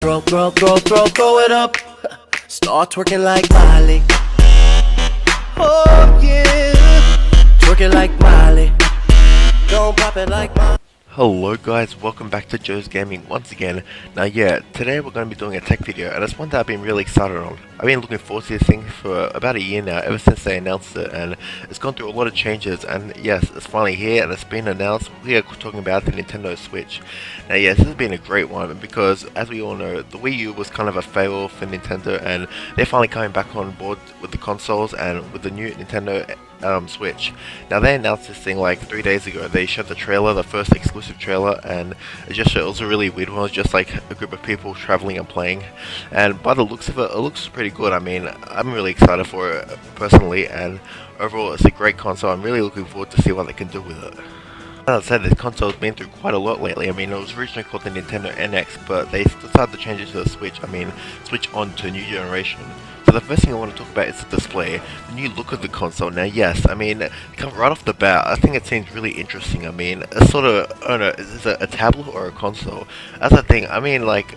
Throw it up. Start twerking like Miley. Oh yeah, twerking like Miley. Don't pop it like Miley. Hello guys, welcome back to Joe's Gaming once again. Now today we're going to be doing a tech video, and it's one that I've been really excited on. I've been looking forward to this thing for about a year now, ever since they announced it, and it's gone through a lot of changes, and yes, it's finally here and it's been announced. We are talking about the Nintendo Switch. Now yes, this has been a great one, because as we all know, the Wii U was kind of a fail for Nintendo, and they're finally coming back on board with the consoles and with the new Nintendo Switch. Now they announced this thing like 3 days ago. They showed the trailer, the first exclusive trailer, and it was a really weird one. It was just like a group of people traveling and playing, and by the looks of it, it looks pretty good. I mean, I'm really excited for it personally, and overall it's a great console. I'm really looking forward to see what they can do with it. As I said, this console's been through quite a lot lately. I mean, it was originally called the Nintendo NX, but they decided to change it to the Switch. I mean, switch on to a new generation. So the first thing I want to talk about is the display, the new look of the console. Now yes, I mean, right off the bat, I think it seems really interesting. I mean, it's sort of, I don't know, is this a tablet or a console? That's the thing. I mean, like,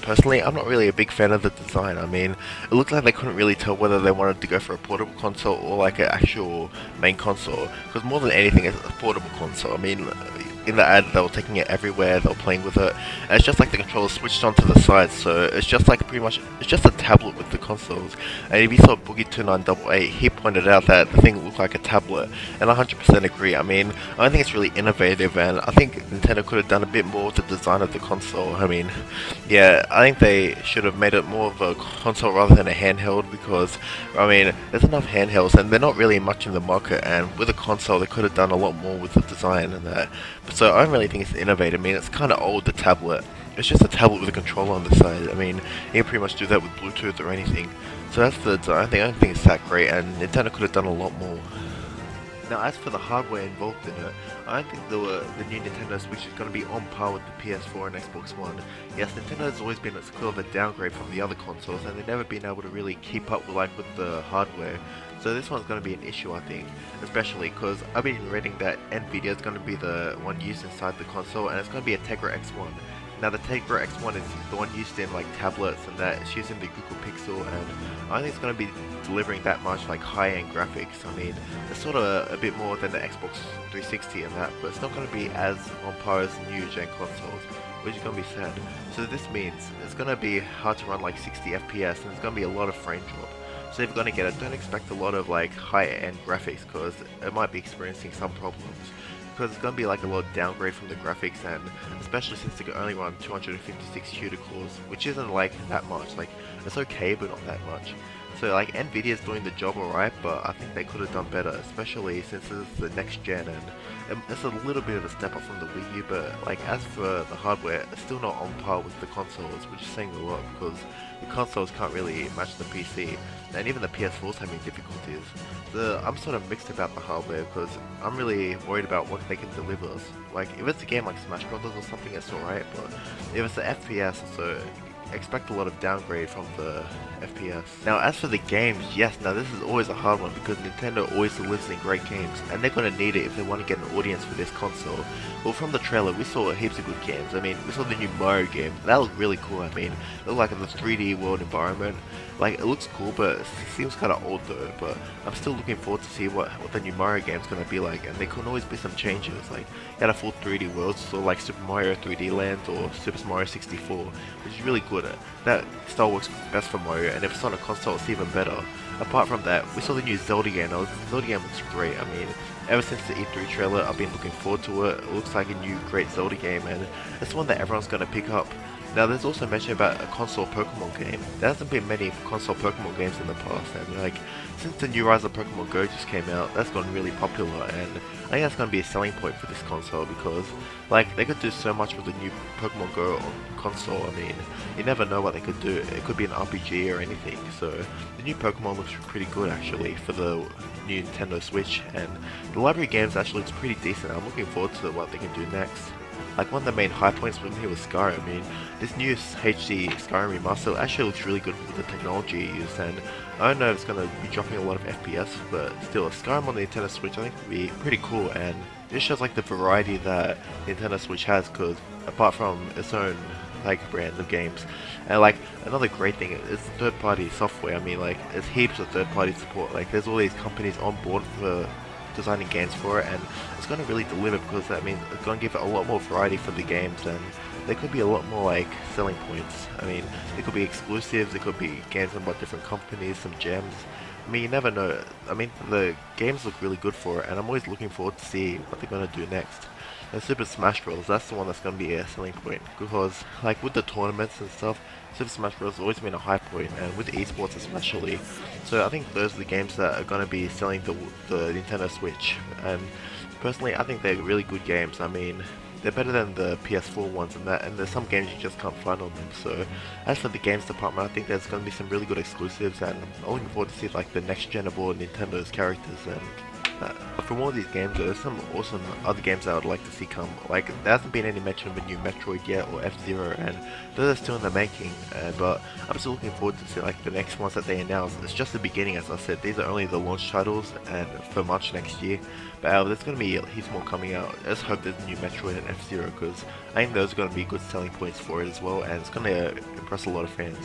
personally, I'm not really a big fan of the design. I mean, it looked like they couldn't really tell whether they wanted to go for a portable console or like an actual main console, because more than anything, it's a portable console. I mean, in the ad, they were taking it everywhere, they were playing with it, and it's just like the controller switched onto the side, so it's just like pretty much, it's just a tablet with the consoles. And if you saw Boogie2988, he pointed out that the thing looked like a tablet, and I 100% agree. I mean, I don't think it's really innovative, and I think Nintendo could have done a bit more with the design of the console. I mean, yeah, I think they should have made it more of a console rather than a handheld, because, I mean, there's enough handhelds, and they're not really much in the market, and with a console, they could have done a lot more with the design and that. So I don't really think it's innovative. I mean, it's kind of old, the tablet. It's just a tablet with a controller on the side. I mean, you can pretty much do that with Bluetooth or anything. So that's the design. I don't think it's that great, and Nintendo could have done a lot more. Now, as for the hardware involved in it, I don't think the new Nintendo Switch is going to be on par with the PS4 and Xbox One. Yes, Nintendo has always been a sort of a downgrade from the other consoles, and they've never been able to really keep up with the hardware. So this one's going to be an issue, I think, especially because I've been reading that Nvidia is going to be the one used inside the console, and it's going to be a Tegra X1. Now the Tegra X1 is the one used in like tablets and that. It's using the Google Pixel, and I think it's going to be delivering that much like high-end graphics. I mean, it's sort of a bit more than the Xbox 360 and that, but it's not going to be as on par as new gen consoles, which is going to be sad. So this means it's going to be hard to run like 60 FPS, and it's going to be a lot of frame drop. So if you're going to get it, don't expect a lot of like high-end graphics, because it might be experiencing some problems. Because it's going to be like a lot of downgrade from the graphics, and especially since they can only run 256 CUDA cores, which isn't like that much. Like, it's okay, but not that much. So like Nvidia's doing the job alright, but I think they could have done better, especially since this is the next gen, and it's a little bit of a step up from the Wii U, but like as for the hardware, it's still not on par with the consoles, which is saying a lot, because the consoles can't really match the PC, and even the PS4's having difficulties. So I'm sort of mixed about the hardware, because I'm really worried about what they can deliver. Like, if it's a game like Smash Brothers or something, it's alright, but if it's the FPS, so expect a lot of downgrade from the FPS. Now as for the games, yes, now this is always a hard one, because Nintendo always delivers in great games, and they're going to need it if they want to get an audience for this console. Well, from the trailer we saw heaps of good games. I mean, we saw the new Mario game, that looked really cool. I mean, it looked like in the 3D world environment. Like, it looks cool, but it seems kind of old though, but I'm still looking forward to see what the new Mario game is going to be like, and there can always be some changes. Like, you had a full 3D world, so like Super Mario 3D Land or Super Mario 64, which is really good. That style works best for Mario, and if it's on a console it's even better. Apart from that, we saw the new Zelda game. Now, the Zelda game looks great. I mean, ever since the E3 trailer, I've been looking forward to it. It looks like a new great Zelda game, and it's one that everyone's going to pick up. Now there's also mention about a console Pokemon game. There hasn't been many console Pokemon games in the past, and like, since the new Rise of Pokemon Go just came out, that's gone really popular, and I think that's going to be a selling point for this console, because like, they could do so much with the new Pokemon Go on console. I mean, you never know what they could do. It could be an RPG or anything, so the new Pokemon looks pretty good actually for the new Nintendo Switch, and the library games actually looks pretty decent. I'm looking forward to what they can do next. Like, one of the main high points for me was Skyrim. I mean, this new HD Skyrim remaster actually looks really good with the technology used, and I don't know if it's going to be dropping a lot of FPS, but still, Skyrim on the Nintendo Switch I think would be pretty cool, and it shows like the variety that Nintendo Switch has, because apart from its own like brands of games. And like another great thing is third-party software. I mean, like there's heaps of third-party support. Like there's all these companies on board for designing games for it, and it's going to really deliver because that means it's going to give it a lot more variety for the games, and there could be a lot more like selling points. I mean, it could be exclusives, it could be games from about different companies, some gems. I mean, you never know. I mean, the games look really good for it, and I'm always looking forward to see what they're going to do next. And Super Smash Bros. That's the one that's going to be a selling point because, like, with the tournaments and stuff, Super Smash Bros. Has always been a high point, and with esports especially. So I think those are the games that are going to be selling the Nintendo Switch. And personally, I think they're really good games. I mean, they're better than the PS4 ones and there's some games you just can't find on them. So as for the games department, I think there's going to be some really good exclusives, and I'm looking forward to see like the next gen of all Nintendo's characters. And from all these games, there's some awesome other games that I would like to see come. Like, there hasn't been any mention of a new Metroid yet, or F-Zero, and those are still in the making, but I'm still looking forward to see like the next ones that they announce. It's just the beginning, as I said. These are only the launch titles, and for March next year, but there's going to be heaps more coming out. I just hope there's a new Metroid and F-Zero, because I think those are going to be good selling points for it as well, and it's going to impress a lot of fans.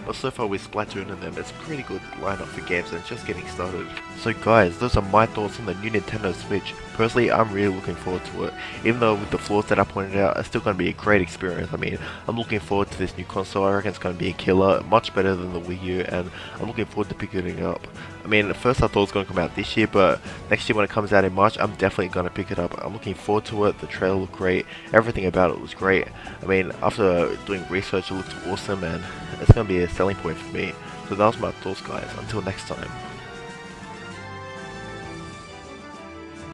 But so far with Splatoon and them, it's a pretty good lineup for games, and it's just getting started. So guys, those are my thoughts on the new Nintendo Switch. Personally, I'm really looking forward to it. Even though with the flaws that I pointed out, it's still going to be a great experience. I mean, I'm looking forward to this new console. I reckon it's going to be a killer, much better than the Wii U, and I'm looking forward to picking it up. I mean, at first I thought it was going to come out this year, but next year when it comes out in March, I'm definitely going to pick it up. I'm looking forward to it. The trailer looked great. Everything about it was great. I mean, after doing research, it looked awesome, and it's going to be a selling point for me. So that was my thoughts, guys. Until next time.